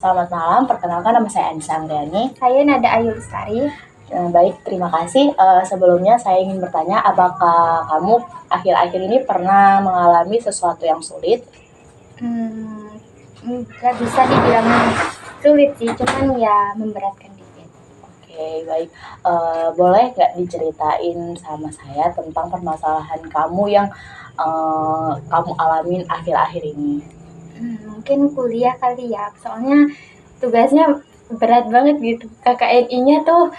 Selamat malam, perkenalkan nama saya Anissa Anggrani. Saya Nada Ayu Lestari. Baik, terima kasih. Sebelumnya saya ingin bertanya, apakah kamu akhir-akhir ini pernah mengalami sesuatu yang sulit? Nggak bisa dibilang sulit sih, cuman ya memberatkan dikit. Oke, baik. Boleh nggak diceritain sama saya tentang permasalahan kamu yang kamu alamin akhir-akhir ini? Mungkin kuliah kali ya, soalnya tugasnya berat banget gitu. KKNI-nya tuh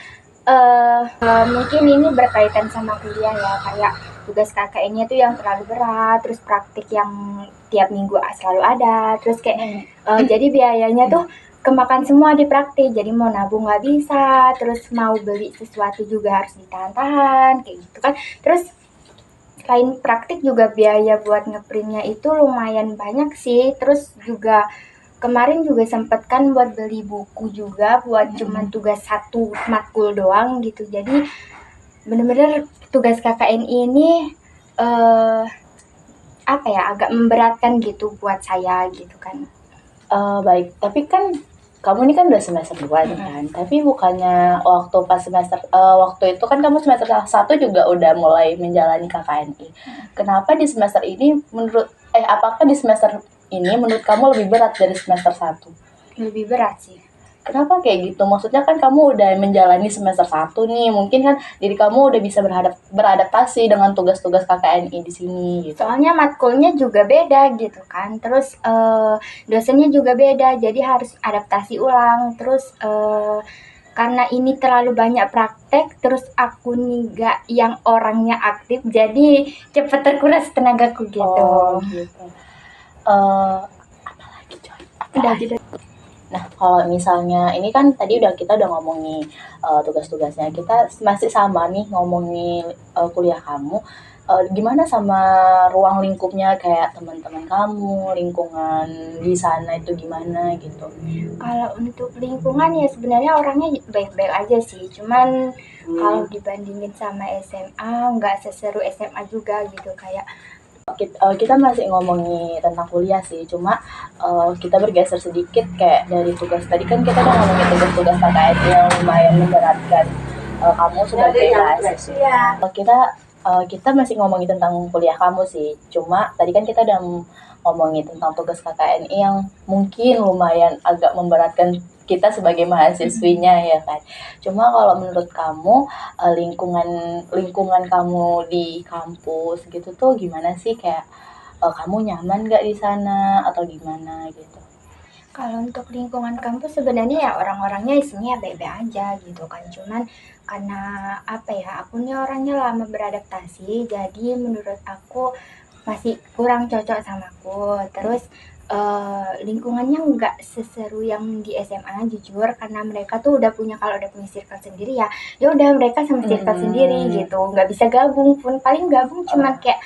mungkin ini berkaitan sama kuliah ya, kayak tugas KKN-nya tuh yang terlalu berat, terus praktik yang tiap minggu selalu ada, terus kayak jadi biayanya tuh kemakan semua di praktik, jadi mau nabung nggak bisa, terus mau beli sesuatu juga harus ditahan-tahan kayak gitu kan. Terus selain praktik juga biaya buat ngeprintnya itu lumayan banyak sih, terus juga kemarin juga sempet kan buat beli buku juga buat cuman tugas satu matkul doang gitu. Jadi bener-bener tugas KKN ini agak memberatkan gitu buat saya gitu kan. Baik, tapi kan kamu ini kan udah semester 2 nih kan, tapi bukannya waktu pas semester waktu itu kan kamu semester 1 juga udah mulai menjalani KKNI. Kenapa di semester ini apakah di semester ini menurut kamu lebih berat dari semester 1? Lebih berat sih. Kenapa kayak gitu? Maksudnya kan kamu udah menjalani semester 1 nih, mungkin kan diri kamu udah bisa beradaptasi dengan tugas-tugas KKNI di sini gitu. Soalnya matkulnya juga beda gitu kan, terus dosennya juga beda, jadi harus adaptasi ulang. Terus karena ini terlalu banyak praktek, terus aku nih gak yang orangnya aktif, jadi cepet terkuras tenagaku gitu. Oh gitu. Apalagi coy? Udah gitu. Nah, kalau misalnya ini kan tadi kita udah ngomongin tugas-tugasnya. Kita masih sama nih ngomongin kuliah kamu. Gimana sama ruang lingkupnya, kayak teman-teman kamu, lingkungan di sana itu gimana gitu? Kalau untuk lingkungan ya sebenarnya orangnya baik-baik aja sih. Cuman kalau dibandingin sama SMA nggak seseru SMA juga gitu, kayak Kita masih ngomongin tentang kuliah sih, cuma kita bergeser sedikit kayak dari tugas. Tadi kan kita udah ngomongin tugas-tugas KKN yang lumayan memberatkan kamu sebagai mahasiswa. Kita masih ngomongin tentang kuliah kamu sih, cuma tadi kan kita udah ngomongin tentang tugas KKNI yang mungkin lumayan agak memberatkan kita sebagai mahasiswinya ya kan. Cuma kalau menurut kamu lingkungan kamu di kampus gitu tuh gimana sih, kayak kamu nyaman nggak di sana atau gimana gitu? kalau untuk lingkungan kampus sebenarnya ya orang-orangnya isinya baik-baik aja gitu kan. Cuman karena aku nih orangnya lama beradaptasi, jadi menurut aku masih kurang cocok sama aku. Terus lingkungannya nggak seseru yang di SMA jujur, karena mereka tuh kalau udah punya circle sendiri ya udah mereka sama circle sendiri gitu, nggak bisa gabung pun, paling gabung cuman kayak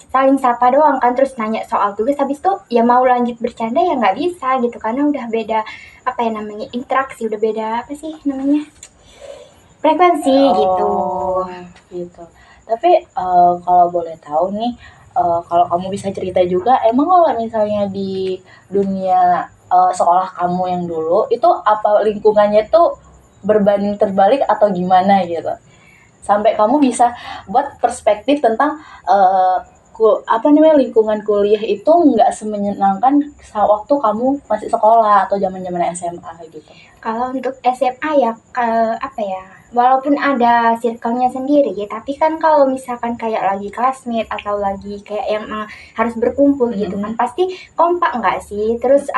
saling sapa doang kan, terus nanya soal tugas, habis itu ya mau lanjut bercanda ya nggak bisa gitu, karena udah beda interaksi, udah beda frekuensi gitu. Gitu. Tapi kalau boleh tahu nih, kalau kamu bisa cerita juga, emang kalau misalnya di dunia sekolah kamu yang dulu itu apa lingkungannya tuh berbanding terbalik atau gimana gitu? Sampai kamu bisa buat perspektif tentang lingkungan kuliah itu nggak semenyenangkan waktu kamu masih sekolah atau zaman-zaman SMA gitu. Kalau untuk SMA ya walaupun ada circle-nya sendiri, tapi kan kalau misalkan kayak lagi classmate atau lagi kayak yang harus berkumpul gitu kan, pasti kompak nggak sih? Terus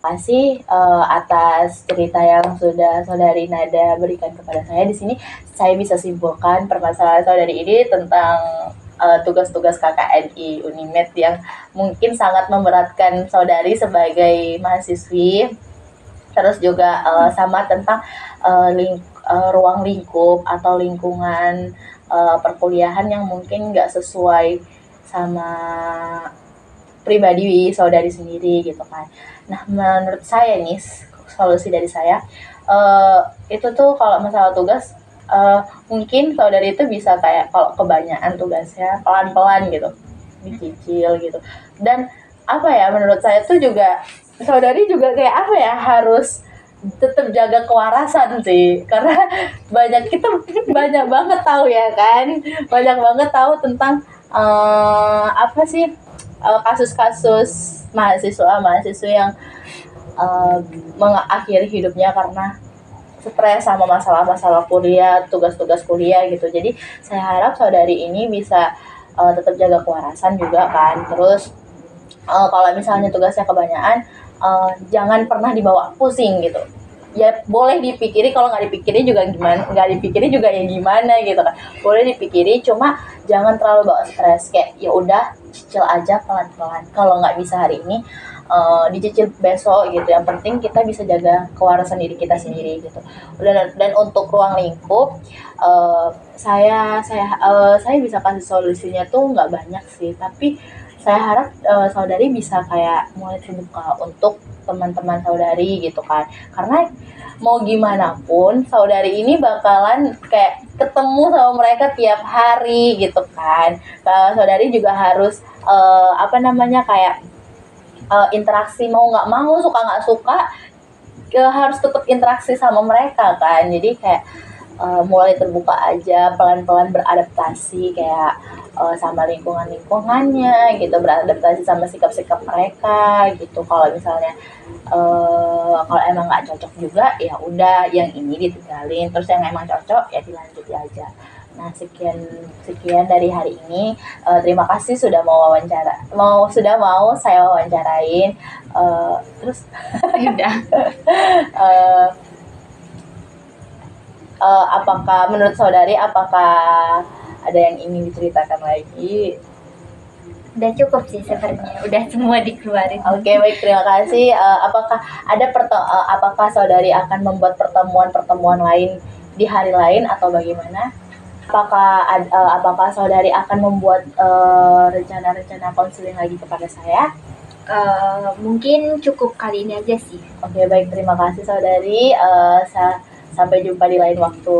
kasih atas cerita yang sudah saudari Nada berikan kepada saya di sini. Saya bisa simpulkan permasalahan saudari ini tentang tugas-tugas KKNI Unimed yang mungkin sangat memberatkan saudari sebagai mahasiswi. Terus juga sama tentang ruang lingkup atau lingkungan perkuliahan yang mungkin nggak sesuai sama pribadi saudari sendiri gitu kan. Nah, menurut saya nih, solusi dari saya itu tuh kalau masalah tugas mungkin saudari itu bisa kayak kalau kebanyakan tugasnya pelan-pelan gitu, dicicil gitu. Dan menurut saya tuh juga saudari juga kayak apa ya, harus tetap jaga kewarasan sih, karena kita banyak banget tahu ya kan, banyak banget tahu tentang apa sih, kasus-kasus mahasiswa yang mengakhiri hidupnya karena stres sama masalah-masalah kuliah, tugas-tugas kuliah gitu. Jadi saya harap saudari ini bisa tetap jaga kewarasan juga kan. Terus kalau misalnya tugasnya kebanyakan, jangan pernah dibawa pusing gitu. Ya boleh dipikiri, kalau nggak dipikiri juga gimana, nggak dipikiri juga ya gimana gitu kan. Boleh dipikiri, cuma jangan terlalu bawa stres, kayak ya udah cicil aja pelan-pelan. Kalau nggak bisa hari ini, dicicil besok gitu. Yang penting kita bisa jaga kewarasan diri kita sendiri gitu. Dan untuk ruang lingkup, saya bisa kasih solusinya tuh nggak banyak sih, tapi saya harap saudari bisa kayak mulai terbuka untuk teman-teman saudari gitu kan, karena mau gimana pun saudari ini bakalan kayak ketemu sama mereka tiap hari gitu kan. Saudari juga harus apa namanya, kayak interaksi, mau nggak mau, suka nggak suka, harus tetap interaksi sama mereka kan. Jadi kayak mulai terbuka aja, pelan-pelan beradaptasi kayak sama lingkungannya gitu, beradaptasi sama sikap-sikap mereka gitu. Kalau misalnya kalau emang nggak cocok juga ya udah, yang ini ditinggalin, terus yang emang cocok ya dilanjuti aja. Nah, sekian dari hari ini. Terima kasih sudah sudah mau saya wawancarain. Terus Udah. uh, apakah menurut saudari, apakah ada yang ingin diceritakan lagi? Udah cukup sih sebenarnya, udah semua dikeluarin. Oke, baik, terima kasih. Apakah saudari akan membuat pertemuan-pertemuan lain di hari lain atau bagaimana? Apakah saudari akan membuat rencana-rencana konseling lagi kepada saya? Mungkin cukup kali ini aja sih. Oke, baik, terima kasih saudari. Sampai jumpa di lain waktu.